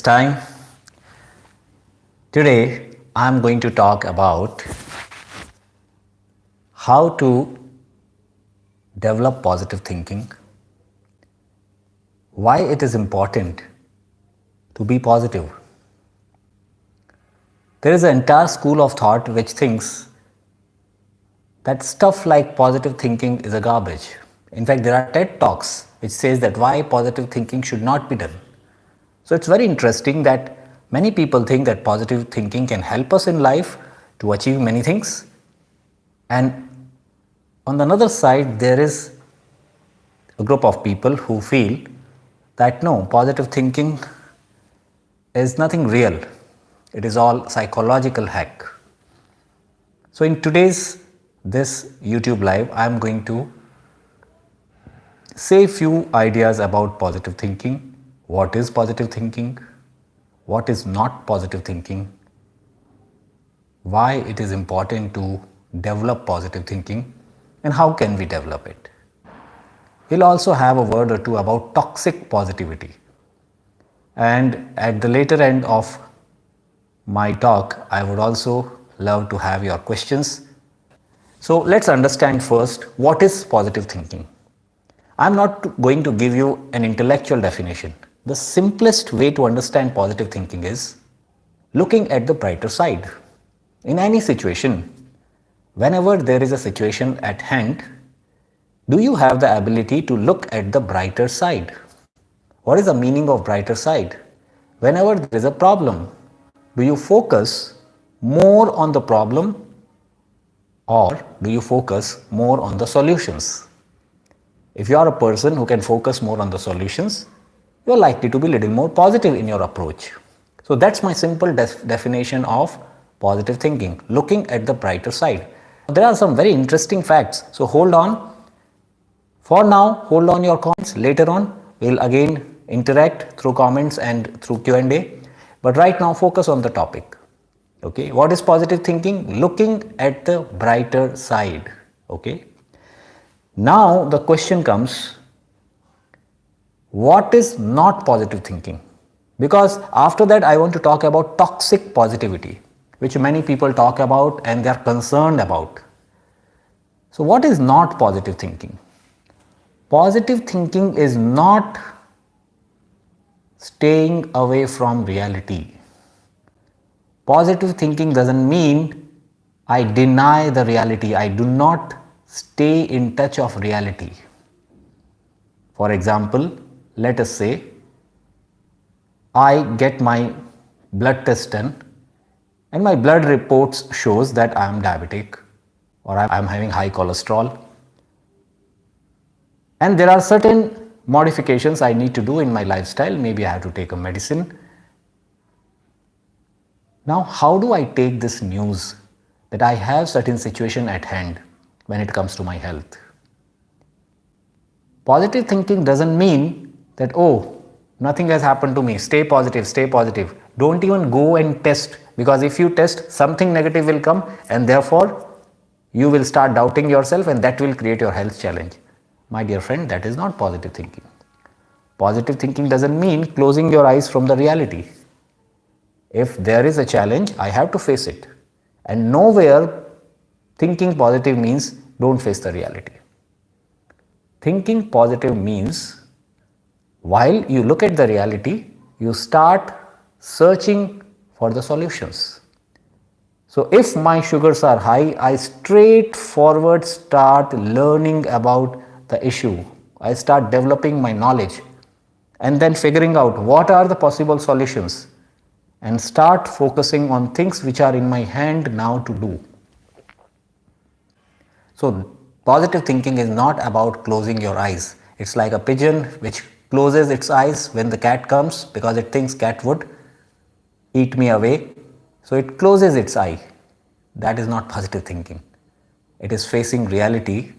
time. Today, I'm going to talk about how to develop positive thinking, why it is important to be positive. There is an entire school of thought which thinks that stuff like positive thinking is a garbage. In fact, there are TED Talks which says that why positive thinking should not be done. So it's very interesting that many people think that positive thinking can help us in life to achieve many things. And on the other side, there is a group of people who feel that no, positive thinking is nothing real. It is all psychological hack. So in today's this YouTube live, I am going to say few ideas about positive thinking. What is positive thinking? What is not positive thinking? Why it is important to develop positive thinking and how can we develop it? We'll also have a word or two about toxic positivity. And at the later end of my talk, I would also love to have your questions. So let's understand first what is positive thinking. I'm not going to give you an intellectual definition. The simplest way to understand positive thinking is looking at the brighter side. In any situation, whenever there is a situation at hand, do you have the ability to look at the brighter side? What is the meaning of brighter side? Whenever there is a problem, do you focus more on the problem or do you focus more on the solutions? If you are a person who can focus more on the solutions, you are likely to be a little more positive in your approach. So that's my simple definition of positive thinking, looking at the brighter side. There are some very interesting facts, so hold on. For now, hold on your comments. Later on, we'll again interact through comments and through Q&A. But right now, focus on the topic. Okay, what is positive thinking? Looking at the brighter side. Okay. Now the question comes, what is not positive thinking? Because after that, I want to talk about toxic positivity, which many people talk about and they are concerned about. So what is not positive thinking? Positive thinking is not staying away from reality. Positive thinking doesn't mean I deny the reality. I do not stay in touch of reality. For example, let us say I get my blood test done and my blood reports shows that I am diabetic or I am having high cholesterol. And there are certain modifications I need to do in my lifestyle. Maybe I have to take a medicine. Now, how do I take this news that I have certain situation at hand when it comes to my health? Positive thinking doesn't mean that, oh, nothing has happened to me. Stay positive, stay positive. Don't even go and test, because if you test, something negative will come and therefore you will start doubting yourself and that will create your health challenge. My dear friend, that is not positive thinking. Positive thinking doesn't mean closing your eyes from the reality. If there is a challenge, I have to face it. And nowhere thinking positive means don't face the reality. Thinking positive means while you look at the reality, you start searching for the solutions. So if my sugars are high, I straightforward start learning about the issue. I start developing my knowledge and then figuring out what are the possible solutions and start focusing on things which are in my hand now to do. So positive thinking is not about closing your eyes. It's like a pigeon which closes its eyes when the cat comes because it thinks cat would eat me away. So it closes its eye. That is not positive thinking. It is facing reality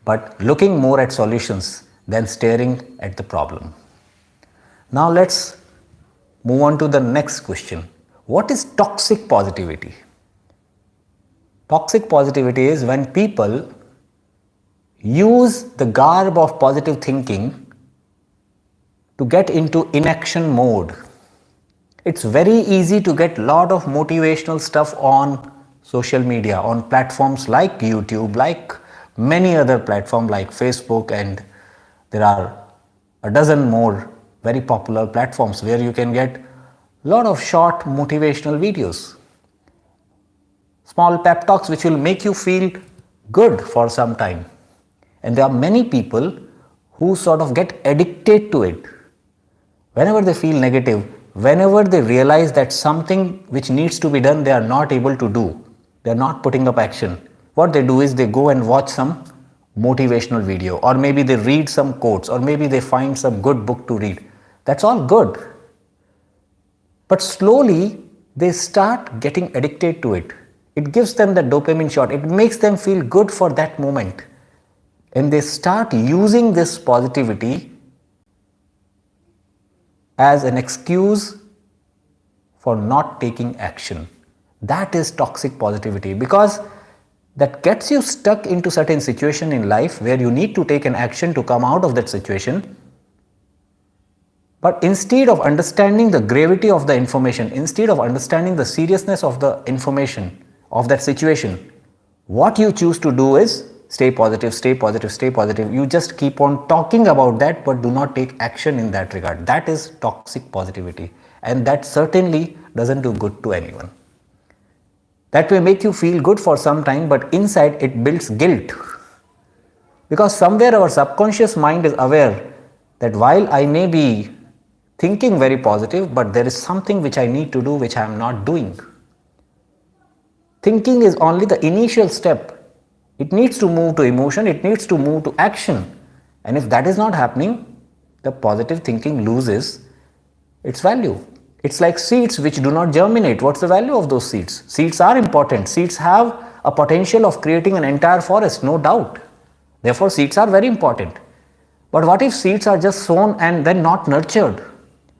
but looking more at solutions than staring at the problem. Now let's move on to the next question. What is toxic positivity? Toxic positivity is when people use the garb of positive thinking to get into inaction mode. It's very easy to get lot of motivational stuff on social media, on platforms like YouTube, like many other platforms like Facebook, and there are a dozen more very popular platforms where you can get lot of short motivational videos, small pep talks which will make you feel good for some time. And there are many people who sort of get addicted to it. Whenever they feel negative, whenever they realize that something which needs to be done they are not able to do, they are not putting up action, what they do is they go and watch some motivational video, or maybe they read some quotes, or maybe they find some good book to read. That's all good. But slowly they start getting addicted to it. It gives them the dopamine shot. It makes them feel good for that moment. And they start using this positivity as an excuse for not taking action. That is toxic positivity, because that gets you stuck into certain situation in life where you need to take an action to come out of that situation. But instead of understanding the gravity of the information, instead of understanding the seriousness of the information of that situation, what you choose to do is stay positive, stay positive, stay positive. You just keep on talking about that but do not take action in that regard. That is toxic positivity, and that certainly doesn't do good to anyone. That may make you feel good for some time, but inside it builds guilt, because somewhere our subconscious mind is aware that while I may be thinking very positive, but there is something which I need to do which I am not doing. Thinking is only the initial step. It needs to move to emotion, it needs to move to action. And if that is not happening, the positive thinking loses its value. It's like seeds which do not germinate. What's the value of those seeds? Seeds are important. Seeds have a potential of creating an entire forest, no doubt. Therefore, seeds are very important. But what if seeds are just sown and then not nurtured?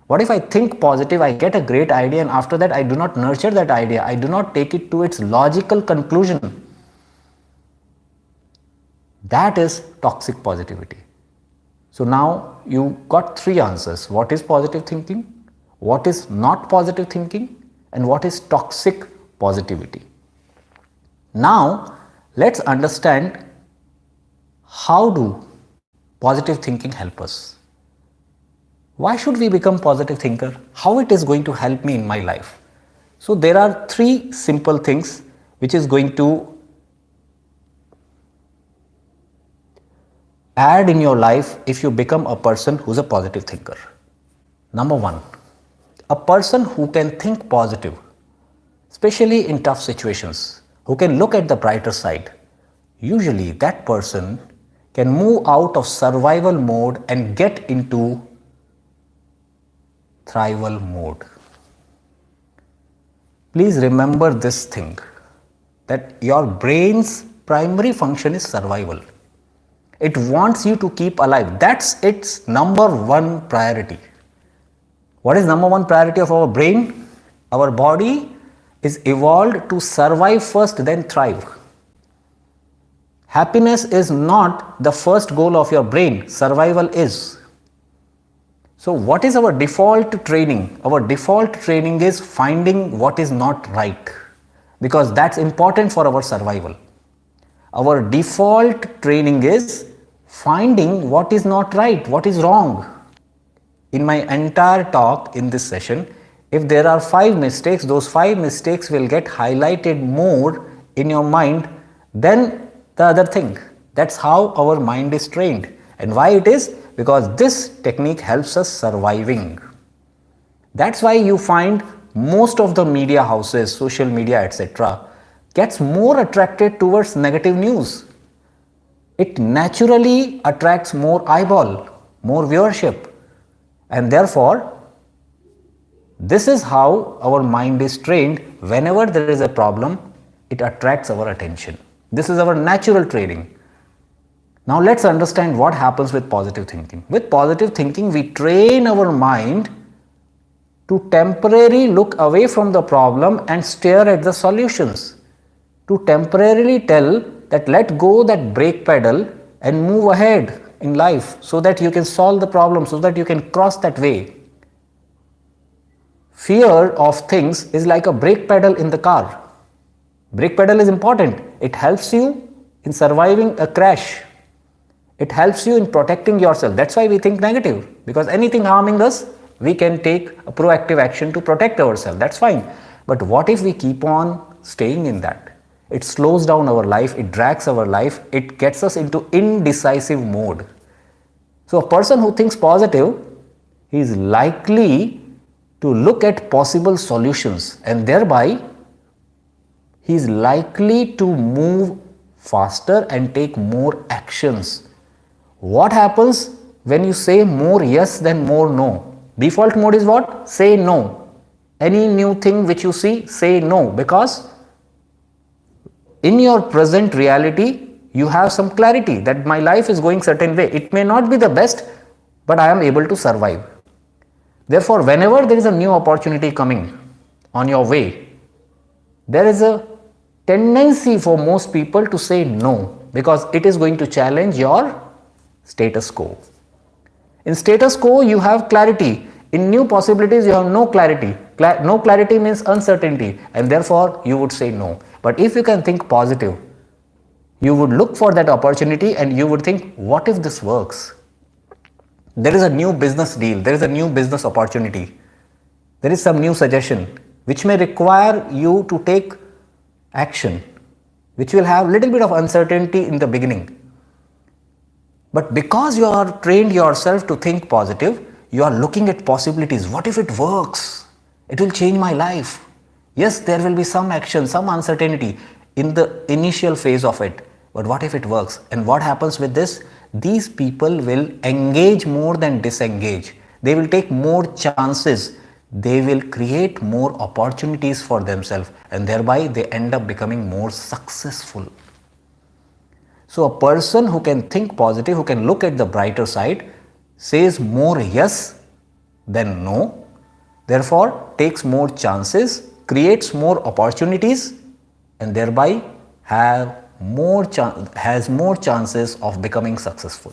What if I think positive, I get a great idea, and after that I do not nurture that idea, I do not take it to its logical conclusion? That is toxic positivity. So now you got three answers. What is positive thinking? What is not positive thinking? And what is toxic positivity? Now let's understand, how do positive thinking help us? Why should we become positive thinker? How it is going to help me in my life? So there are three simple things which is going to add in your life if you become a person who's a positive thinker. Number one, a person who can think positive, especially in tough situations, who can look at the brighter side, usually that person can move out of survival mode and get into thrival mode. Please remember this thing, that your brain's primary function is survival. It wants you to keep alive. That's its number one priority. What is number one priority of our brain? Our body is evolved to survive first, then thrive. Happiness is not the first goal of your brain, survival is. So what is our default training? Our default training is finding what is not right, because that's important for our survival. Our default training is finding what is not right, what is wrong. In my entire talk in this session, if there are 5 mistakes, those 5 mistakes will get highlighted more in your mind than the other thing. That's how our mind is trained. And why it is? Because this technique helps us surviving. That's why you find most of the media houses, social media, etc., gets more attracted towards negative news. It naturally attracts more eyeball, more viewership, and therefore this is how our mind is trained. Whenever there is a problem, it attracts our attention. This is our natural training. Now let's understand what happens with positive thinking. With positive thinking, we train our mind to temporarily look away from the problem and stare at the solutions, to temporarily tell that let go that brake pedal and move ahead in life so that you can solve the problem, so that you can cross that way. Fear of things is like a brake pedal in the car. Brake pedal is important. It helps you in surviving a crash. It helps you in protecting yourself. That's why we think negative, because anything harming us, we can take a proactive action to protect ourselves. That's fine. But what if we keep on staying in that? It slows down our life, it drags our life, it gets us into indecisive mode. So a person who thinks positive, he is likely to look at possible solutions, and thereby he is likely to move faster and take more actions. What happens when you say more yes than more no? Default mode is what? Say no. Any new thing which you see, say no, because in your present reality you have some clarity that my life is going certain way. It may not be the best, but I am able to survive. Therefore, whenever there is a new opportunity coming on your way, there is a tendency for most people to say no, because it is going to challenge your status quo. In status quo, you have clarity. In new possibilities, you have no clarity. No clarity means uncertainty, and therefore you would say no. But if you can think positive, you would look for that opportunity and you would think, what if this works? There is a new business deal, there is a new business opportunity, there is some new suggestion which may require you to take action, which will have little bit of uncertainty in the beginning. But because you are trained yourself to think positive, you are looking at possibilities. What if it works? It will change my life. Yes, there will be some action, some uncertainty in the initial phase of it. But what if it works? And what happens with this? These people will engage more than disengage. They will take more chances. They will create more opportunities for themselves, and thereby they end up becoming more successful. So a person who can think positive, who can look at the brighter side, says more yes than no, therefore takes more chances, creates more opportunities, and thereby has more chances of becoming successful.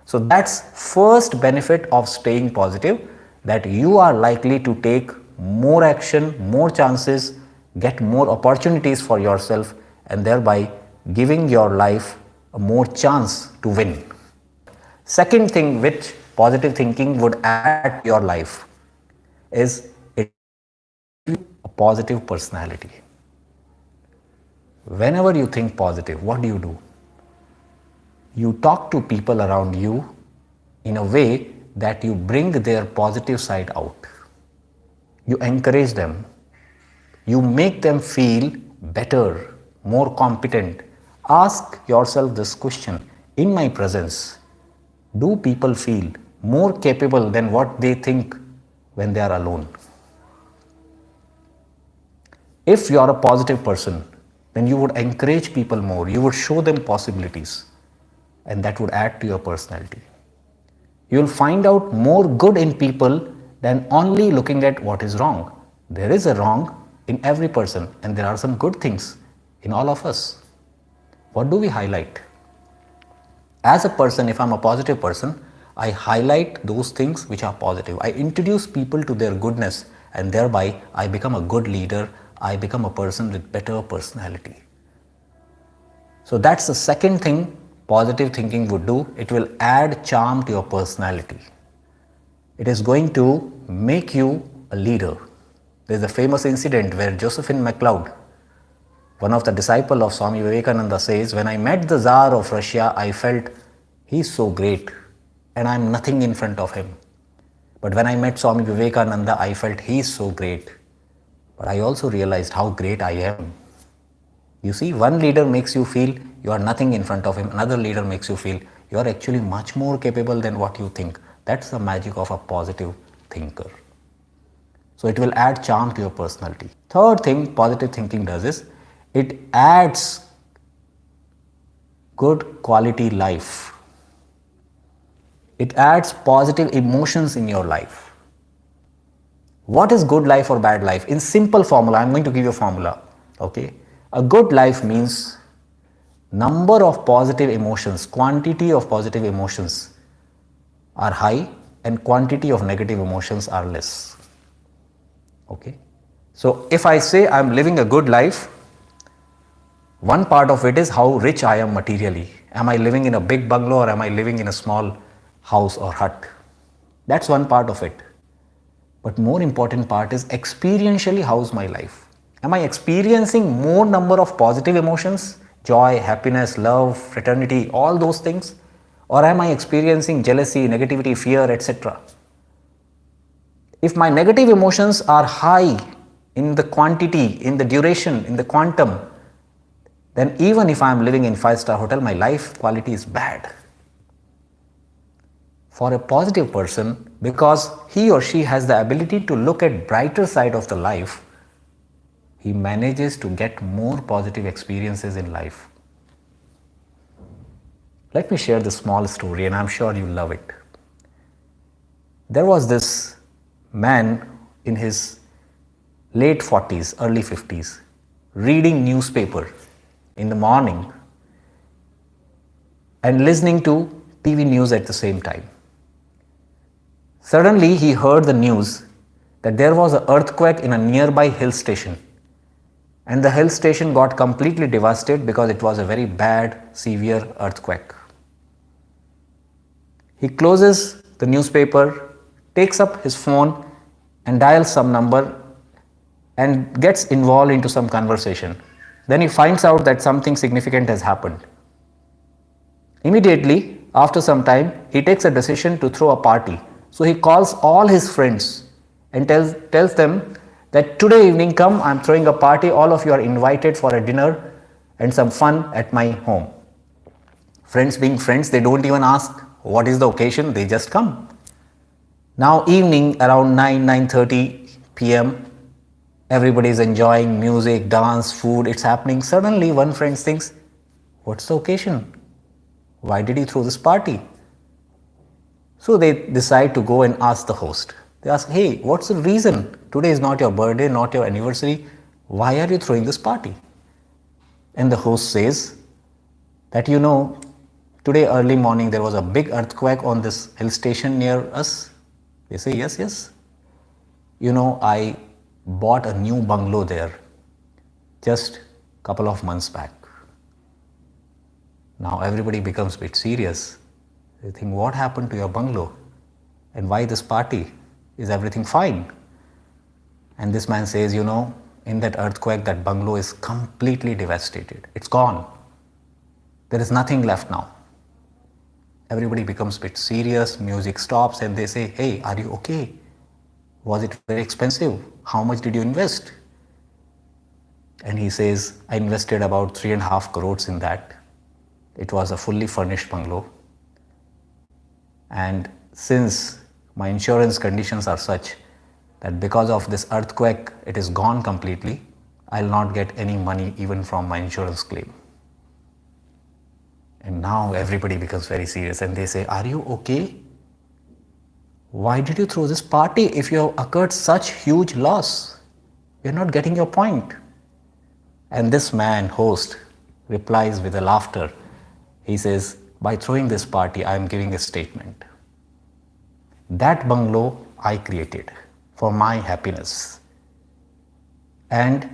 So that's first benefit of staying positive, that you are likely to take more action, more chances, get more opportunities for yourself, and thereby giving your life a more chance to win. Second thing which positive thinking would add to your life is it gives you a positive personality. Whenever you think positive, what do? You talk to people around you in a way that you bring their positive side out. You encourage them. You make them feel better, more competent. Ask yourself this question: in my presence, do people feel more capable than what they think when they are alone? If you are a positive person, then you would encourage people more, you would show them possibilities, and that would add to your personality. You will find out more good in people than only looking at what is wrong. There is a wrong in every person, and there are some good things in all of us. What do we highlight? As a person, if I'm a positive person, I highlight those things which are positive. I introduce people to their goodness, and thereby I become a good leader. I become a person with better personality. So that's the second thing positive thinking would do. It will add charm to your personality. It is going to make you a leader. There's a famous incident where Josephine MacLeod, one of the disciples of Swami Vivekananda, says, when I met the Tsar of Russia, I felt he's so great and I'm nothing in front of him. But when I met Swami Vivekananda, I felt he's so great, but I also realized how great I am. You see, one leader makes you feel you are nothing in front of him. Another leader makes you feel you are actually much more capable than what you think. That's the magic of a positive thinker. So it will add charm to your personality. Third thing positive thinking does is it adds good quality life. It adds positive emotions in your life. What is good life or bad life? In simple formula, I'm going to give you a formula. Okay, a good life means number of positive emotions, quantity of positive emotions are high and quantity of negative emotions are less. Okay. So if I say I'm living a good life, one part of it is how rich I am materially. Am I living in a big bungalow or am I living in a small house or hut? That's one part of it. But more important part is experientially how's my life? Am I experiencing more number of positive emotions, joy, happiness, love, fraternity, all those things? Or am I experiencing jealousy, negativity, fear, etc.? If my negative emotions are high in the quantity, in the duration, in the quantum, then even if I am living in 5-star hotel, my life quality is bad. For a positive person, because he or she has the ability to look at brighter side of the life, he manages to get more positive experiences in life. Let me share this small story and I'm sure you love it. There was this man in his late 40s, early 50s, reading newspaper in the morning and listening to TV news at the same time. Suddenly he heard the news that there was an earthquake in a nearby hill station, and the hill station got completely devastated because it was a very bad, severe earthquake. He closes the newspaper, takes up his phone and dials some number and gets involved into some conversation. Then he finds out that something significant has happened. Immediately, after some time, he takes a decision to throw a party. So he calls all his friends and tells them that today evening come, I am throwing a party, all of you are invited for a dinner and some fun at my home. Friends being friends, they don't even ask what is the occasion, they just come. Now evening around 9:30 p.m. everybody is enjoying music, dance, food, it's happening. Suddenly one friend thinks, what's the occasion? Why did he throw this party? So they decide to go and ask the host. They ask, hey, what's the reason? Today is not your birthday, not your anniversary. Why are you throwing this party? And the host says that, today early morning there was a big earthquake on this hill station near us. They say, yes. I bought a new bungalow there just a couple of months back. Now everybody becomes a bit serious. They think, what happened to your bungalow? And why this party? Is everything fine? And this man says, in that earthquake, that bungalow is completely devastated. It's gone. There is nothing left now. Everybody becomes a bit serious, music stops and they say, hey, are you okay? Was it very expensive? How much did you invest? And he says, I invested about 3.5 crores in that. It was a fully furnished bungalow. And since my insurance conditions are such that because of this earthquake, it is gone completely, I'll not get any money even from my insurance claim. And now everybody becomes very serious and they say, are you okay? Why did you throw this party if you have occurred such huge loss? We're not getting your point. And this man, host, replies with a laughter. He says, by throwing this party, I am giving a statement. That bungalow I created for my happiness. And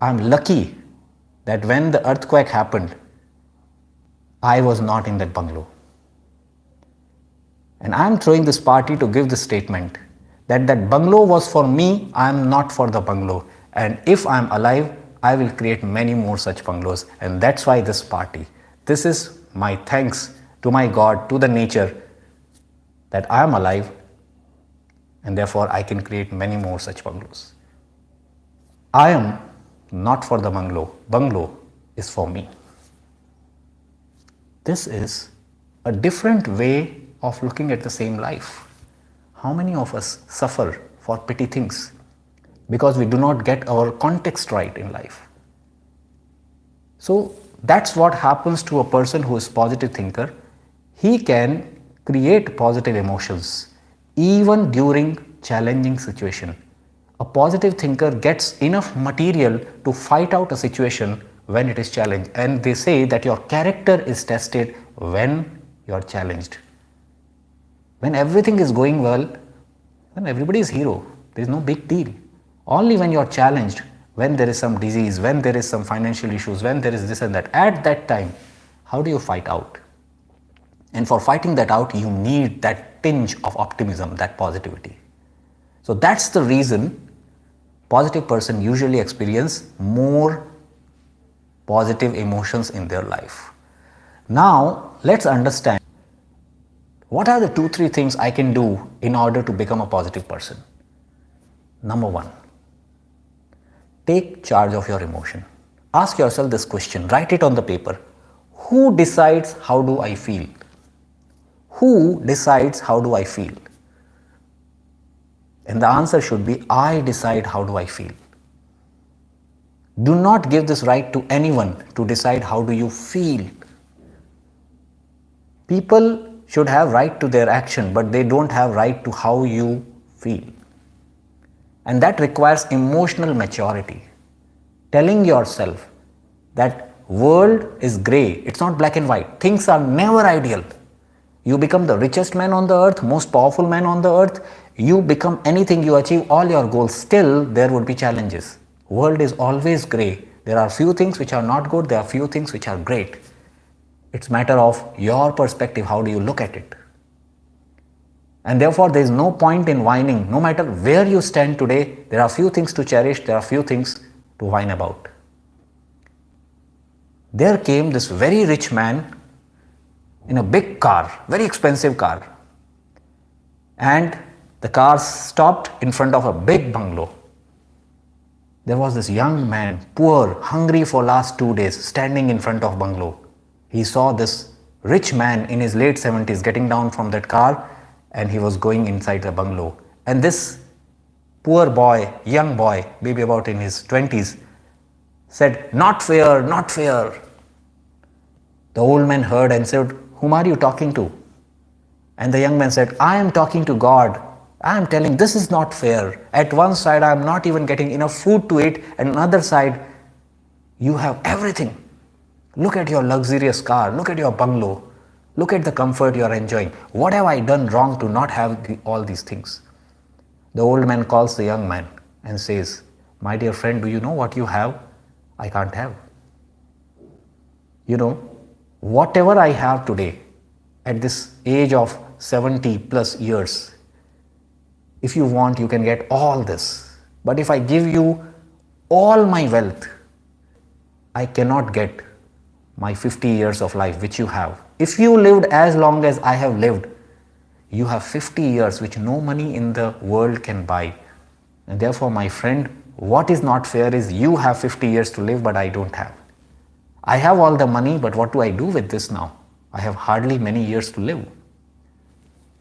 I'm lucky that when the earthquake happened, I was not in that bungalow. And I'm throwing this party to give the statement that that bungalow was for me, I'm not for the bungalow. And if I'm alive, I will create many more such bungalows. And that's why this party. This is my thanks to my God, to the nature, that I am alive and therefore I can create many more such bungalows. I am not for the bungalow. Bungalow is for me. This is a different way of looking at the same life. How many of us suffer for petty things because we do not get our context right in life? So that's what happens to a person who is a positive thinker. He can create positive emotions even during challenging situation. A positive thinker gets enough material to fight out a situation when it is challenged. And they say that your character is tested when you are challenged. When everything is going well, then everybody is hero. There is no big deal. Only when you're challenged, when there is some disease, when there is some financial issues, when there is this and that, at that time, how do you fight out? And for fighting that out, you need that tinge of optimism, that positivity. So that's the reason positive person usually experience more positive emotions in their life. Now, let's understand what are the 2-3 things I can do in order to become a positive person. Number 1, take charge of your emotion. Ask yourself this question, write it on the paper. Who decides how do I feel? Who decides how do I feel? And the answer should be, I decide how do I feel. Do not give this right to anyone to decide how do you feel. People should have right to their action, but they don't have right to how you feel. And that requires emotional maturity. Telling yourself that world is grey, it's not black and white. Things are never ideal. You become the richest man on the earth, most powerful man on the earth, you become anything, you achieve all your goals, still there would be challenges. World is always grey. There are few things which are not good, there are few things which are great. It's a matter of your perspective, how do you look at it? And therefore there is no point in whining. No matter where you stand today, there are few things to cherish, there are few things to whine about. There came this very rich man in a big car, very expensive car. And the car stopped in front of a big bungalow. There was this young man, poor, hungry for last 2 days, standing in front of bungalow. He saw this rich man in his late 70s getting down from that car, and he was going inside the bungalow. And this poor boy, young boy, maybe about in his 20s, said, "Not fair, not fair." The old man heard and said, "Whom are you talking to?" And the young man said, "I am talking to God. I am telling this is not fair. At one side I am not even getting enough food to eat, and another side you have everything. Look at your luxurious car, look at your bungalow, look at the comfort you are enjoying. What have I done wrong to not have all these things?" The old man calls the young man and says, "My dear friend, do you know what you have? I can't have. You know, whatever I have today, at this age of 70 plus years, if you want, you can get all this. But if I give you all my wealth, I cannot get my 50 years of life which you have. If you lived as long as I have lived, you have 50 years which no money in the world can buy. And therefore, my friend, what is not fair is you have 50 years to live, but I don't have. I have all the money, but what do I do with this now? I have hardly many years to live."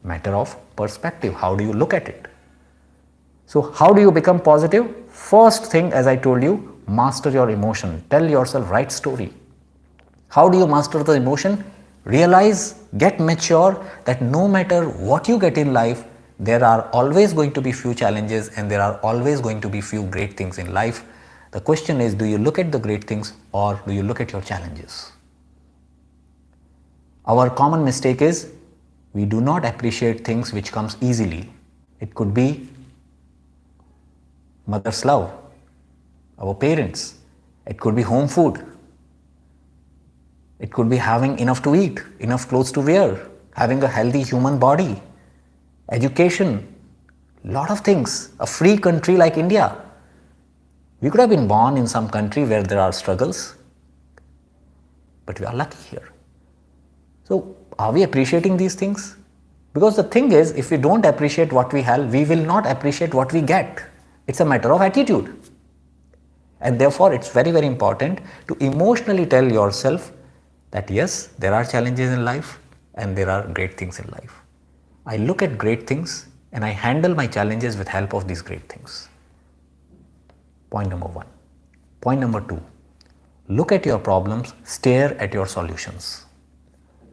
Matter of perspective. How do you look at it? So how do you become positive? First thing, as I told you, master your emotion. Tell yourself right story. How do you master the emotion? Realize, get mature that no matter what you get in life, there are always going to be few challenges and there are always going to be few great things in life. The question is, do you look at the great things or do you look at your challenges? Our common mistake is we do not appreciate things which comes easily. It could be mother's love, our parents. It could be home food. It could be having enough to eat, enough clothes to wear, having a healthy human body, education, lot of things. A free country like India. We could have been born in some country where there are struggles, but we are lucky here. So, are we appreciating these things? Because the thing is, if we don't appreciate what we have, we will not appreciate what we get. It's a matter of attitude. And therefore, it's very, very important to emotionally tell yourself that yes, there are challenges in life and there are great things in life. I look at great things and I handle my challenges with help of these great things. Point number 1. Point number 2. Look at your problems, stare at your solutions.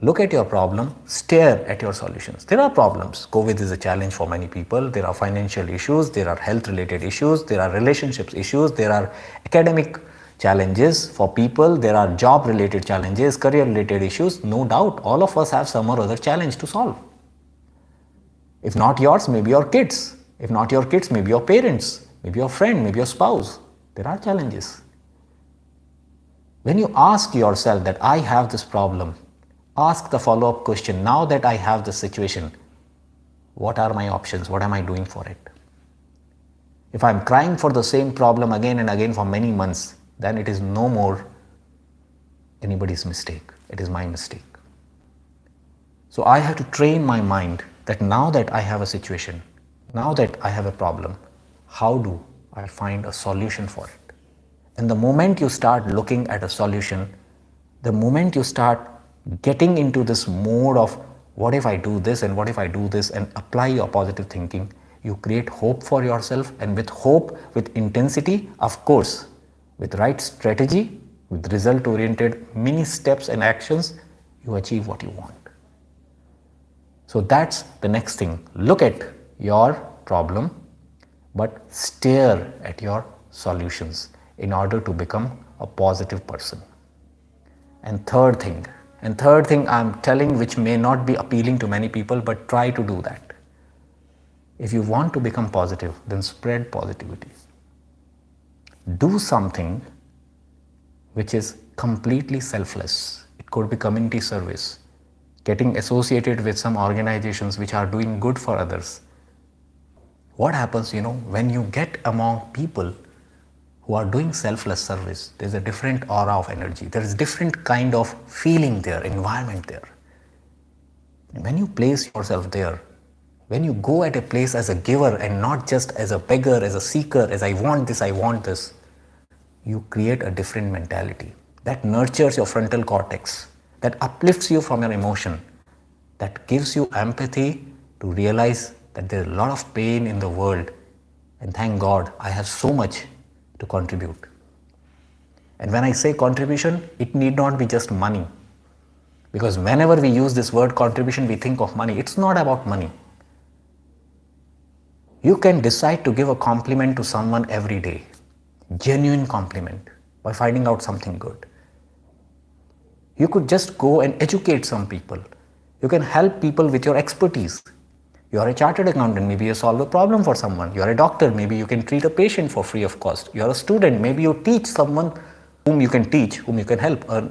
Look at your problem, stare at your solutions. There are problems. COVID is a challenge for many people. There are financial issues, there are health related issues, there are relationships issues, there are academic challenges for people, there are job related challenges, career related issues. No doubt, all of us have some or other challenge to solve. If not yours, maybe your kids. If not your kids, maybe your parents. maybe your friend, maybe your spouse. There are challenges. When you ask yourself that I have this problem, ask the follow-up question, now that I have this situation, what are my options? What am I doing for it? If I'm crying for the same problem again and again for many months, then it is no more anybody's mistake. It is my mistake. So I have to train my mind that now that I have a situation, now that I have a problem, how do I find a solution for it? And the moment you start looking at a solution, the moment you start getting into this mode of what if I do this and what if I do this and apply your positive thinking, you create hope for yourself, and with hope, with intensity, of course, with right strategy, with result oriented mini steps and actions, you achieve what you want. So that's the next thing. Look at your problem, but stare at your solutions in order to become a positive person. And third thing I'm telling, which may not be appealing to many people, but try to do that. If you want to become positive, then spread positivity. Do something which is completely selfless. It could be community service, getting associated with some organizations which are doing good for others. What happens, when you get among people who are doing selfless service, there's a different aura of energy. There is different kind of feeling there, environment there. And when you place yourself there, when you go at a place as a giver and not just as a beggar, as a seeker, as I want this, you create a different mentality that nurtures your frontal cortex, that uplifts you from your emotion, that gives you empathy to realize that there is a lot of pain in the world, and thank God I have so much to contribute. And when I say contribution, it need not be just money, because whenever we use this word contribution, we think of money. It's not about money. You can decide to give a compliment to someone every day, genuine compliment, by finding out something good. You could just go and educate some people. You can help people with your expertise. You are a chartered accountant, maybe you solve a problem for someone. You are a doctor, maybe you can treat a patient for free of cost. You are a student, maybe you teach someone whom you can teach, whom you can help, a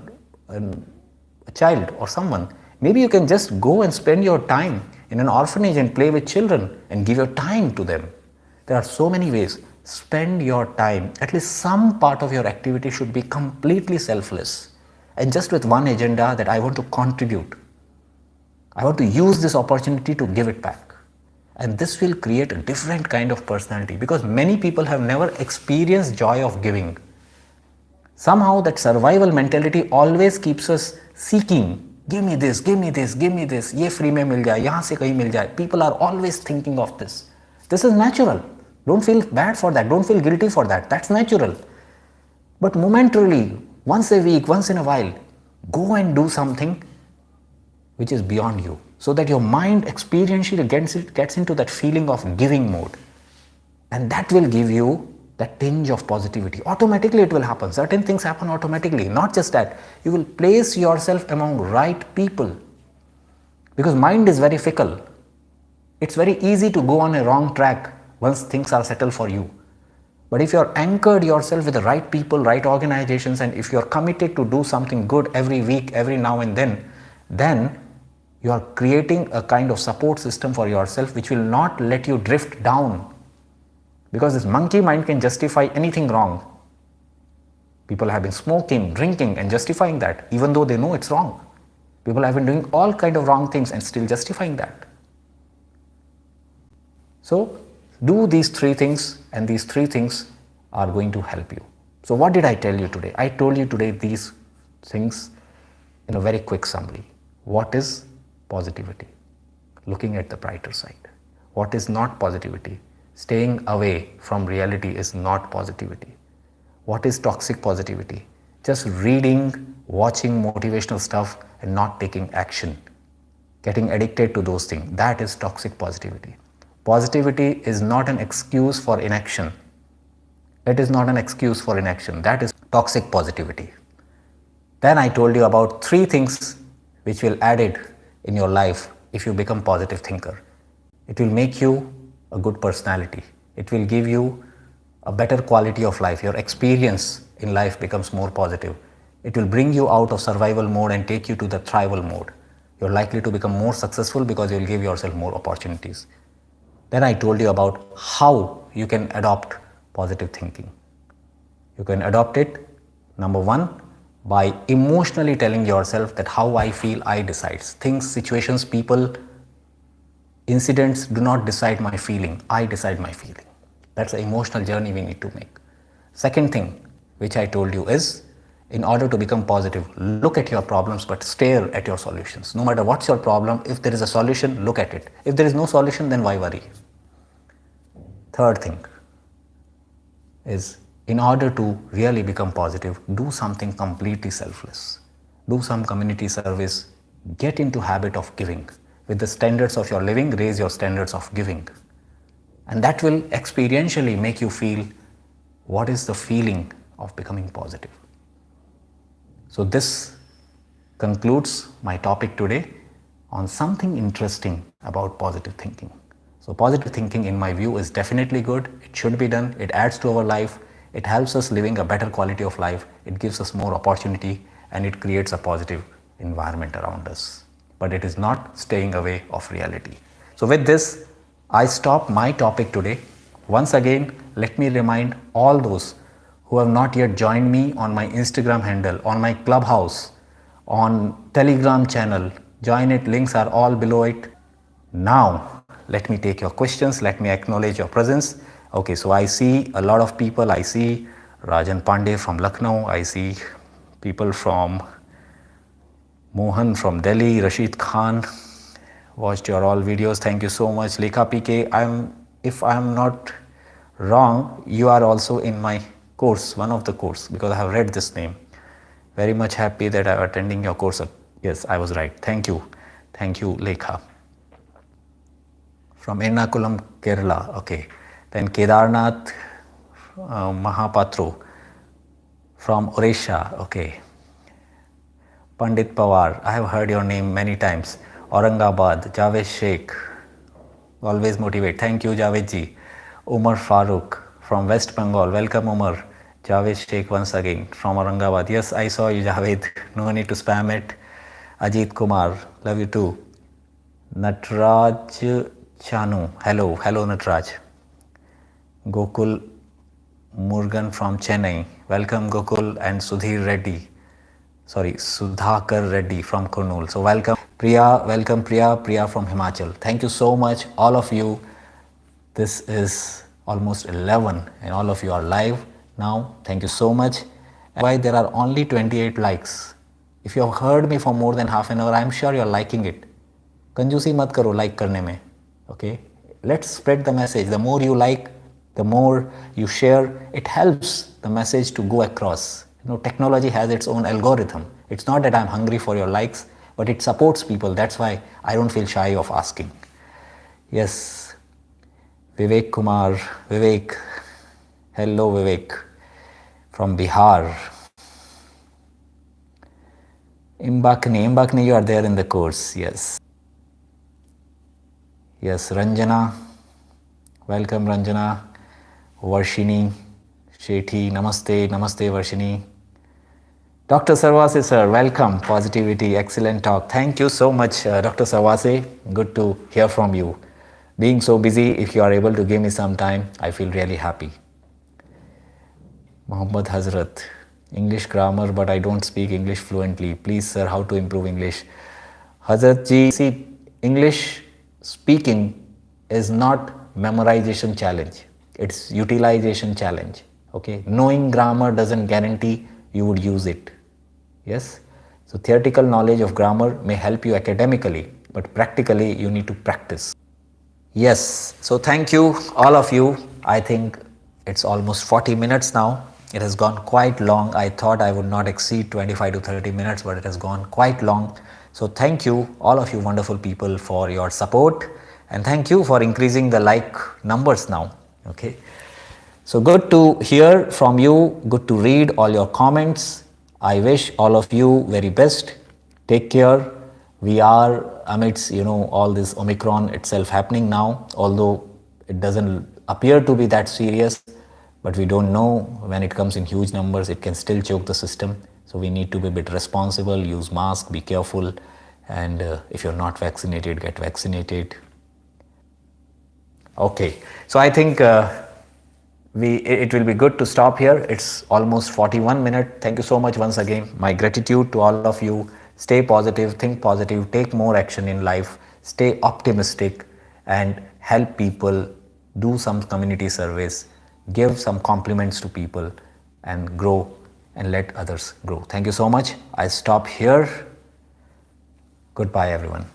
child or someone. Maybe you can just go and spend your time in an orphanage and play with children and give your time to them. There are so many ways. Spend your time. At least some part of your activity should be completely selfless and just with one agenda, that I want to contribute. I want to use this opportunity to give it back. And this will create a different kind of personality, because many people have never experienced joy of giving. Somehow that survival mentality always keeps us seeking, give me this, give me this, give me this, ye free mein mil jaye, yahan se kahin mil jaye. People are always thinking of this. This is natural. Don't feel bad for that. Don't feel guilty for that. That's natural. But momentarily, once a week, once in a while, go and do something which is beyond you, so that your mind experientially gets into that feeling of giving mode. And that will give you that tinge of positivity. Automatically it will happen. Certain things happen automatically. Not just that, you will place yourself among right people, because mind is very fickle. It's very easy to go on a wrong track once things are settled for you. But if you're anchored yourself with the right people, right organizations, and if you're committed to do something good every week, every now and then you are creating a kind of support system for yourself which will not let you drift down. Because this monkey mind can justify anything wrong. People have been smoking, drinking and justifying that, even though they know it's wrong. People have been doing all kind of wrong things and still justifying that. So do these three things, and these three things are going to help you. So what did I tell you today? I told you today these things in a very quick summary. What is positivity? Looking at the brighter side. What is not positivity? Staying away from reality is not positivity. What is toxic positivity? Just reading, watching motivational stuff and not taking action. Getting addicted to those things. That is toxic positivity. Positivity is not an excuse for inaction. It is not an excuse for inaction. That is toxic positivity. Then I told you about three things which will add it in your life if you become positive thinker. It will make you a good personality. It will give you a better quality of life. Your experience in life becomes more positive. It will bring you out of survival mode and take you to the thrival mode. You're likely to become more successful because you'll give yourself more opportunities. Then I told you about how you can adopt positive thinking. You can adopt it, number one, by emotionally telling yourself that how I feel, I decides. Things, situations, people, incidents do not decide my feeling. I decide my feeling. That's the emotional journey we need to make. Second thing, which I told you is, in order to become positive, look at your problems but stare at your solutions. No matter what's your problem, if there is a solution, look at it. If there is no solution, then why worry? Third thing is, in order to really become positive, do something completely selfless. Do some community service. Get into habit of giving. With the standards of your living, raise your standards of giving. And that will experientially make you feel what is the feeling of becoming positive. So this concludes my topic today on something interesting about positive thinking. So positive thinking, in my view, is definitely good. It should be done. It adds to our life. It helps us living a better quality of life. It gives us more opportunity and it creates a positive environment around us. But it is not staying away of reality. So with this, I stop my topic today. Once again, let me remind all those who have not yet joined me on my Instagram handle, on my Clubhouse, on Telegram channel. Join it. Links are all below it. Now, let me take your questions. Let me acknowledge your presence. Okay, so I see a lot of people. I see Rajan Pandey from Lucknow. I see people from Mohan from Delhi. Rashid Khan watched your all videos. Thank you so much. Lekha PK, if I am not wrong, you are also in my course, one of the course, because I have read this name. Very much happy that I am attending your course. Yes, I was right. Thank you. Thank you, Lekha. From Ernakulam, Kerala. Okay. Then Kedarnath Mahapatro from Odisha. Okay. Pandit Pawar, I have heard your name many times. Aurangabad, Javed Sheikh, always motivate. Thank you, Javed ji. Umar Farooq from West Bengal. Welcome, Umar. Javed Sheikh once again from Aurangabad. Yes, I saw you, Javed. No need to spam it. Ajit Kumar, love you too. Natraj Chanu, hello Natraj. Gokul Murugan from Chennai, welcome Gokul. And Sudhakar Reddy from Kurnool. So welcome Priya from Himachal. Thank you so much, all of you. This is almost 11 and all of you are live now. Thank you so much. And why there are only 28 likes? If you have heard me for more than half an hour, I am sure you are liking it. Kanjusi mat karo like karne mein. Okay, let's spread the message. The more you like, the more you share, it helps the message to go across. Technology has its own algorithm. It's not that I'm hungry for your likes, but it supports people. That's why I don't feel shy of asking. Yes, Vivek Kumar, Vivek, hello Vivek from Bihar. Imbakni, you are there in the course. Yes, Ranjana, welcome Ranjana. Varshini Shetty, namaste Varshini. Dr. Sarvase sir, welcome. Positivity, excellent talk. Thank you so much, Dr. Sarvase. Good to hear from you. Being so busy, if you are able to give me some time, I feel really happy. Muhammad Hazrat, English grammar, but I don't speak English fluently. Please sir, how to improve English? Hazrat ji, see, English speaking is not memorization challenge. It's utilization challenge. Okay, knowing grammar doesn't guarantee you would use it. Yes, so theoretical knowledge of grammar may help you academically, but practically you need to practice. Yes, so thank you all of you. I think it's almost 40 minutes now. It has gone quite long. I thought I would not exceed 25 to 30 minutes, but it has gone quite long. So thank you all of you wonderful people for your support, and thank you for increasing the like numbers now. Okay, so good to hear from you, good to read all your comments. I wish all of you very best. Take care. We are amidst all this Omicron itself happening now, although it doesn't appear to be that serious, but we don't know when it comes in huge numbers, it can still choke the system. So we need to be a bit responsible, use mask, be careful, and if you're not vaccinated, get vaccinated. Okay, so I think it will be good to stop here. It's almost 41 minutes. Thank you so much once again. My gratitude to all of you. Stay positive, think positive, take more action in life, stay optimistic, and help people, do some community service, give some compliments to people, and grow and let others grow. Thank you so much. I stop here. Goodbye, everyone.